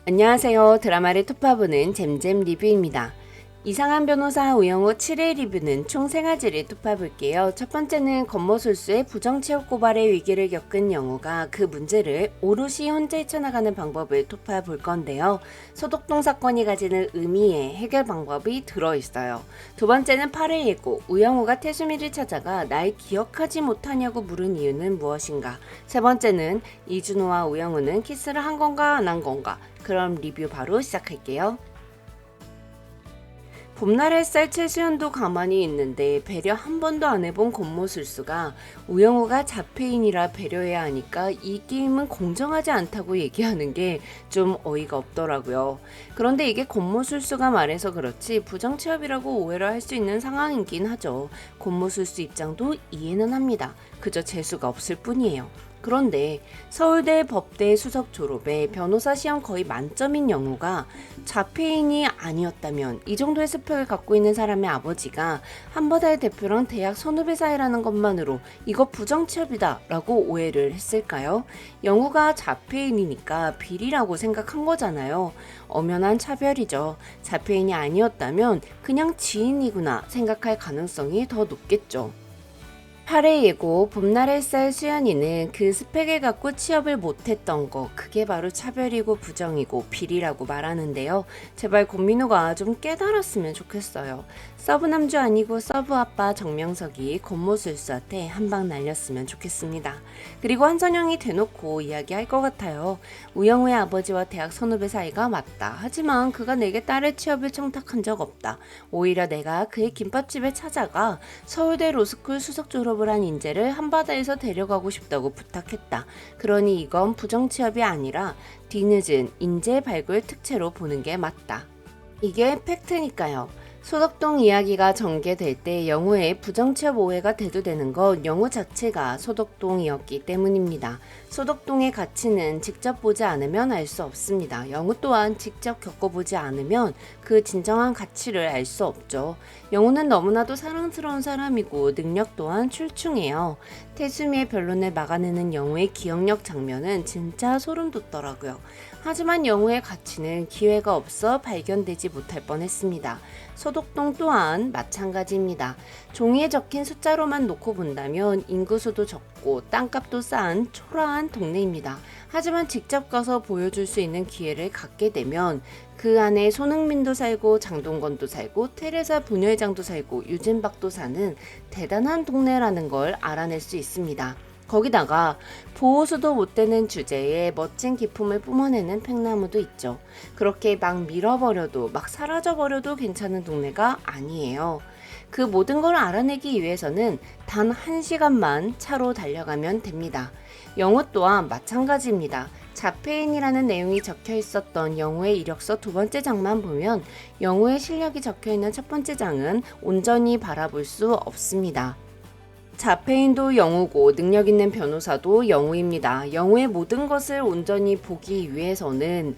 안녕하세요. 드라마를 톱파보는 잼잼 리뷰입니다. 이상한 변호사 우영우 7회 리뷰는 총 3가지를 톱파볼게요. 첫 번째는 권모술수의 부정취업 고발의 위기를 겪은 영우가 그 문제를 오롯이 혼자 헤쳐나가는 방법을 톱파볼 건데요. 소독동 사건이 가지는 의미의 해결 방법이 들어있어요. 두 번째는 8회 예고, 우영우가 태수미를 찾아가 날 기억하지 못하냐고 물은 이유는 무엇인가. 세 번째는 이준호와 우영우는 키스를 한 건가 안 한 건가. 그럼 리뷰 바로 시작할게요. 봄날 햇살 최수연도 가만히 있는데 배려 한 번도 안 해본 권모술수가 우영우가 자폐인이라 배려해야 하니까 이 게임은 공정하지 않다고 얘기하는 게 좀 어이가 없더라고요. 그런데 이게 권모술수가 말해서 그렇지 부정취업이라고 오해를 할 수 있는 상황이긴 하죠. 권모술수 입장도 이해는 합니다. 그저 재수가 없을 뿐이에요. 그런데 서울대 법대 수석 졸업에 변호사 시험 거의 만점인 영우가 자폐인이 아니었다면 이 정도의 스펙을 갖고 있는 사람의 아버지가 한바다의 대표랑 대학 선후배 사이라는 것만으로 이거 부정취업이다 라고 오해를 했을까요? 영우가 자폐인이니까 비리라고 생각한 거잖아요. 엄연한 차별이죠. 자폐인이 아니었다면 그냥 지인이구나 생각할 가능성이 더 높겠죠. 8회 예고 봄날 햇살 수연이는 그 스펙을 갖고 취업을 못했던 거 그게 바로 차별이고 부정이고 비리라고 말하는데요. 제발 권민우가 좀 깨달았으면 좋겠어요. 서브 남주 아니고 서브 아빠 정명석이 권모술수한테 한 방 날렸으면 좋겠습니다. 그리고 한선영이 대놓고 이야기할 것 같아요. 우영우의 아버지와 대학 선후배 사이가 맞다. 하지만 그가 내게 딸의 취업을 청탁한 적 없다. 오히려 내가 그의 김밥집에 찾아가 서울대 로스쿨 수석 졸업을 한 인재를 한바다에서 데려가고 싶다고 부탁했다. 그러니 이건 부정취업이 아니라 뒤늦은 인재 발굴 특채로 보는 게 맞다. 이게 팩트니까요. 소독동 이야기가 전개될 때 영우의 부정취업 오해가 대두되는 건 영우 자체가 소독동이었기 때문입니다. 소독동의 가치는 직접 보지 않으면 알 수 없습니다. 영우 또한 직접 겪어보지 않으면 그 진정한 가치를 알 수 없죠. 영우는 너무나도 사랑스러운 사람이고 능력 또한 출중해요. 태수미의 변론을 막아내는 영우의 기억력 장면은 진짜 소름 돋더라고요. 하지만 영우의 가치는 기회가 없어 발견되지 못할 뻔했습니다. 소독동 또한 마찬가지입니다. 종이에 적힌 숫자로만 놓고 본다면 인구수도 적고 땅값도 싼 초라한 동네입니다. 하지만 직접 가서 보여줄 수 있는 기회를 갖게 되면 그 안에 손흥민도 살고 장동건도 살고 테레사 부녀회장도 살고 유진박도 사는 대단한 동네라는 걸 알아낼 수 있습니다. 거기다가 보호수도 못 되는 주제에 멋진 기품을 뿜어내는 팽나무도 있죠. 그렇게 막 밀어버려도 막 사라져버려도 괜찮은 동네가 아니에요. 그 모든 걸 알아내기 위해서는 단 1시간만 차로 달려가면 됩니다. 영우 또한 마찬가지입니다. 자폐인이라는 내용이 적혀 있었던 영우의 이력서 2번째 장만 보면 영우의 실력이 적혀 있는 첫 번째 장은 온전히 바라볼 수 없습니다. 자폐인도 영우고 능력 있는 변호사도 영우입니다. 영우의 모든 것을 온전히 보기 위해서는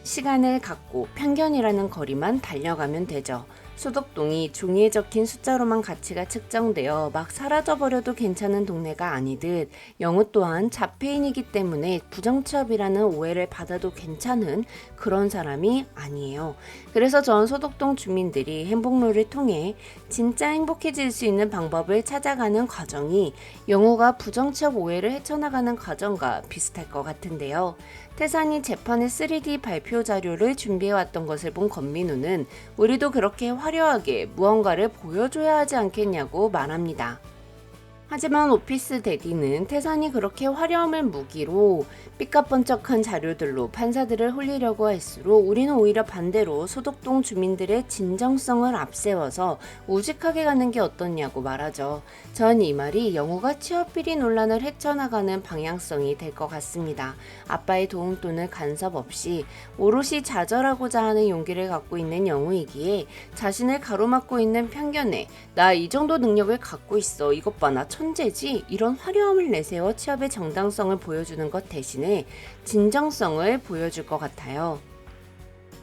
시간을 갖고 편견이라는 거리만 달려가면 되죠. 소독동이 종이에 적힌 숫자로만 가치가 측정되어 막 사라져버려도 괜찮은 동네가 아니듯 영우 또한 자폐인이기 때문에 부정취업이라는 오해를 받아도 괜찮은 그런 사람이 아니에요. 그래서 전 소독동 주민들이 행복로를 통해 진짜 행복해질 수 있는 방법을 찾아가는 과정이 영우가 부정취업 오해를 헤쳐나가는 과정과 비슷할 것 같은데요. 태산이 재판의 3D 발표 자료를 준비해왔던 것을 본 권민우는 우리도 그렇게 화려하게 무언가를 보여줘야 하지 않겠냐고 말합니다. 하지만 오피스 대디는 태산이 그렇게 화려함을 무기로 삐까뻔쩍한 자료들로 판사들을 홀리려고 할수록 우리는 오히려 반대로 소독동 주민들의 진정성을 앞세워서 우직하게 가는 게 어떻냐고 말하죠. 전 이 말이 영우가 취업비리 논란을 헤쳐나가는 방향성이 될 것 같습니다. 아빠의 도움 또는 간섭 없이 오롯이 좌절하고자 하는 용기를 갖고 있는 영우이기에 자신을 가로막고 있는 편견에 나 이 정도 능력을 갖고 있어 이것 봐 나 천재지 이런 화려함을 내세워 취업의 정당성을 보여주는 것 대신에 진정성을 보여줄 것 같아요.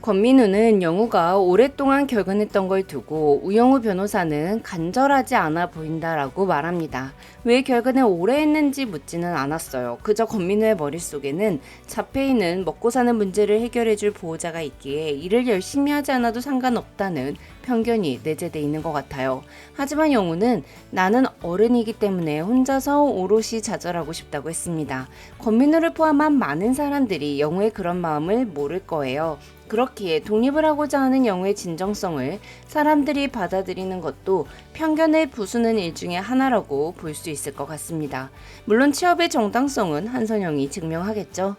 권민우는 영우가 오랫동안 결근했던 걸 두고 우영우 변호사는 간절하지 않아 보인다라고 말합니다. 왜 결근을 오래 했는지 묻지는 않았어요. 그저 권민우의 머릿속에는 자폐인은 먹고 사는 문제를 해결해줄 보호자가 있기에 일을 열심히 하지 않아도 상관없다는 편견이 내재돼 있는 것 같아요. 하지만 영우는 나는 어른이기 때문에 혼자서 오롯이 좌절하고 싶다고 했습니다. 권민우를 포함한 많은 사람들이 영우의 그런 마음을 모를 거예요. 그렇기에 독립을 하고자 하는 영우의 진정성을 사람들이 받아들이는 것도 편견을 부수는 일 중에 하나라고 볼 수 있을 것 같습니다. 물론 취업의 정당성은 한선영이 증명하겠죠.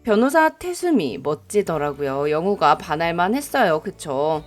변호사 태수미 멋지더라고요. 영우가 반할만 했어요. 그쵸?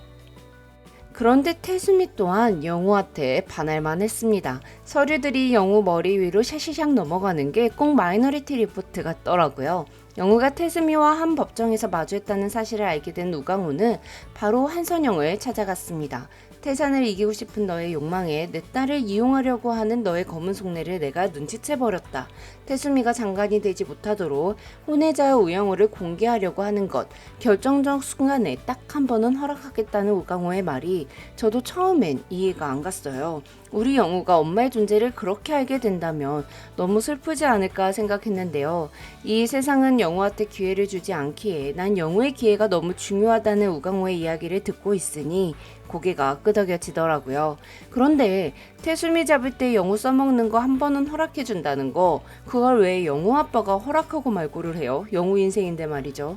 그런데 태수미 또한 영우한테 반할만 했습니다. 서류들이 영우 머리 위로 샤시샥 넘어가는 게 꼭 마이너리티 리포트 같더라고요. 영우가 태수미와 한 법정에서 마주했다는 사실을 알게 된 우강우는 바로 한선영을 찾아갔습니다. 태산을 이기고 싶은 너의 욕망에 내 딸을 이용하려고 하는 너의 검은 속내를 내가 눈치채버렸다. 태수미가 장관이 되지 못하도록 혼외자의 우영우를 공개하려고 하는 것, 결정적 순간에 딱 한 번은 허락하겠다는 우강우의 말이 저도 처음엔 이해가 안 갔어요. 우리 영우가 엄마의 존재를 그렇게 알게 된다면 너무 슬프지 않을까 생각했는데요. 이 세상은 영우한테 기회를 주지 않기에 난 영우의 기회가 너무 중요하다는 우강우의 이야기를 듣고 있으니 고개가 끄덕여지더라고요. 그런데 태수미 잡을 때 영우 써먹는 거 한 번은 허락해준다는 거, 그걸 왜 영우 아빠가 허락하고 말고를 해요? 영우 인생인데 말이죠.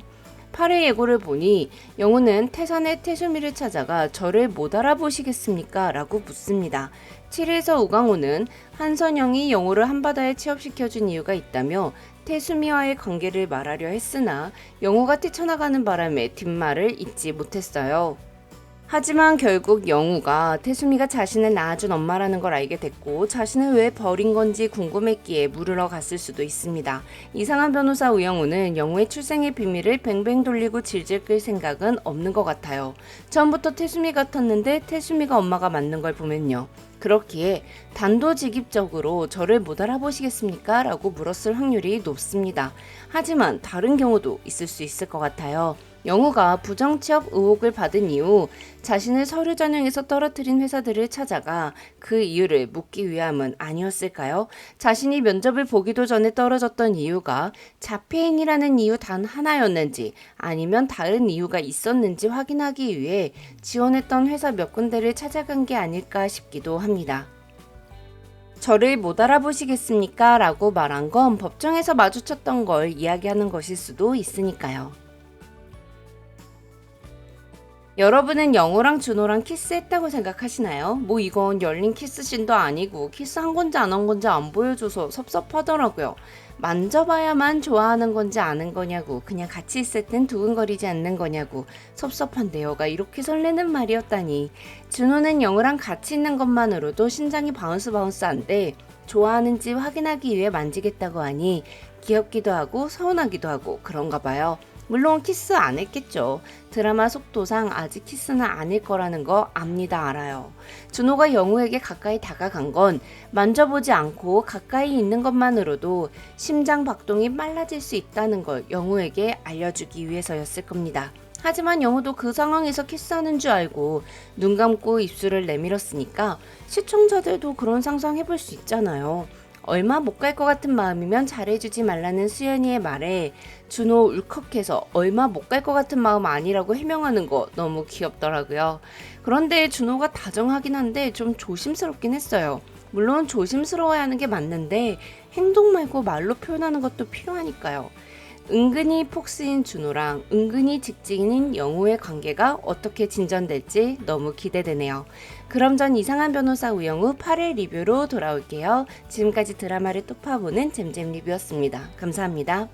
8회 예고를 보니 영우는 태산의 태수미를 찾아가 저를 못 알아보시겠습니까? 라고 묻습니다. 7회에서 우강우는 한선영이 영우를 한바다에 취업시켜준 이유가 있다며 태수미와의 관계를 말하려 했으나 영우가 뛰쳐나가는 바람에 뒷말을 잇지 못했어요. 하지만 결국 영우가 태수미가 자신을 낳아준 엄마라는 걸 알게 됐고 자신을 왜 버린 건지 궁금했기에 물으러 갔을 수도 있습니다. 이상한 변호사 우영우는 영우의 출생의 비밀을 뱅뱅 돌리고 질질 끌 생각은 없는 것 같아요. 처음부터 태수미 같았는데 태수미가 엄마가 맞는 걸 보면요. 그렇기에 단도직입적으로 저를 못 알아보시겠습니까? 라고 물었을 확률이 높습니다. 하지만 다른 경우도 있을 수 있을 것 같아요. 영우가 부정취업 의혹을 받은 이후 자신을 서류 전형에서 떨어뜨린 회사들을 찾아가 그 이유를 묻기 위함은 아니었을까요? 자신이 면접을 보기도 전에 떨어졌던 이유가 자폐인이라는 이유 단 하나였는지 아니면 다른 이유가 있었는지 확인하기 위해 지원했던 회사 몇 군데를 찾아간 게 아닐까 싶기도 합니다. 저를 못 알아보시겠습니까? 라고 말한 건 법정에서 마주쳤던 걸 이야기하는 것일 수도 있으니까요. 여러분은 영우랑 준호랑 키스했다고 생각하시나요? 뭐 이건 열린 키스씬도 아니고 키스한 건지 안 한 건지 안 보여줘서 섭섭하더라고요. 만져봐야만 좋아하는 건지 아는 거냐고, 그냥 같이 있을 땐 두근거리지 않는 거냐고, 섭섭한 대여가 이렇게 설레는 말이었다니. 준호는 영우랑 같이 있는 것만으로도 심장이 바운스바운스한데 좋아하는지 확인하기 위해 만지겠다고 하니 귀엽기도 하고 서운하기도 하고 그런가 봐요. 물론 키스 안 했겠죠. 드라마 속도상 아직 키스는 아닐 거라는 거 압니다. 알아요. 준호가 영우에게 가까이 다가간 건 만져보지 않고 가까이 있는 것만으로도 심장 박동이 빨라질 수 있다는 걸 영우에게 알려주기 위해서였을 겁니다. 하지만 영우도 그 상황에서 키스하는 줄 알고 눈 감고 입술을 내밀었으니까 시청자들도 그런 상상 해볼 수 있잖아요. 얼마 못 갈 것 같은 마음이면 잘해주지 말라는 수연이의 말에 준호 울컥해서 얼마 못 갈 것 같은 마음 아니라고 해명하는 거 너무 귀엽더라고요. 그런데 준호가 다정하긴 한데 좀 조심스럽긴 했어요. 물론 조심스러워야 하는 게 맞는데 행동 말고 말로 표현하는 것도 필요하니까요. 은근히 폭스인 준호랑 은근히 직진인 영우의 관계가 어떻게 진전될지 너무 기대되네요. 그럼 전 이상한 변호사 우영우 8회 리뷰로 돌아올게요. 지금까지 드라마를 또 파보는 잼잼 리뷰였습니다. 감사합니다.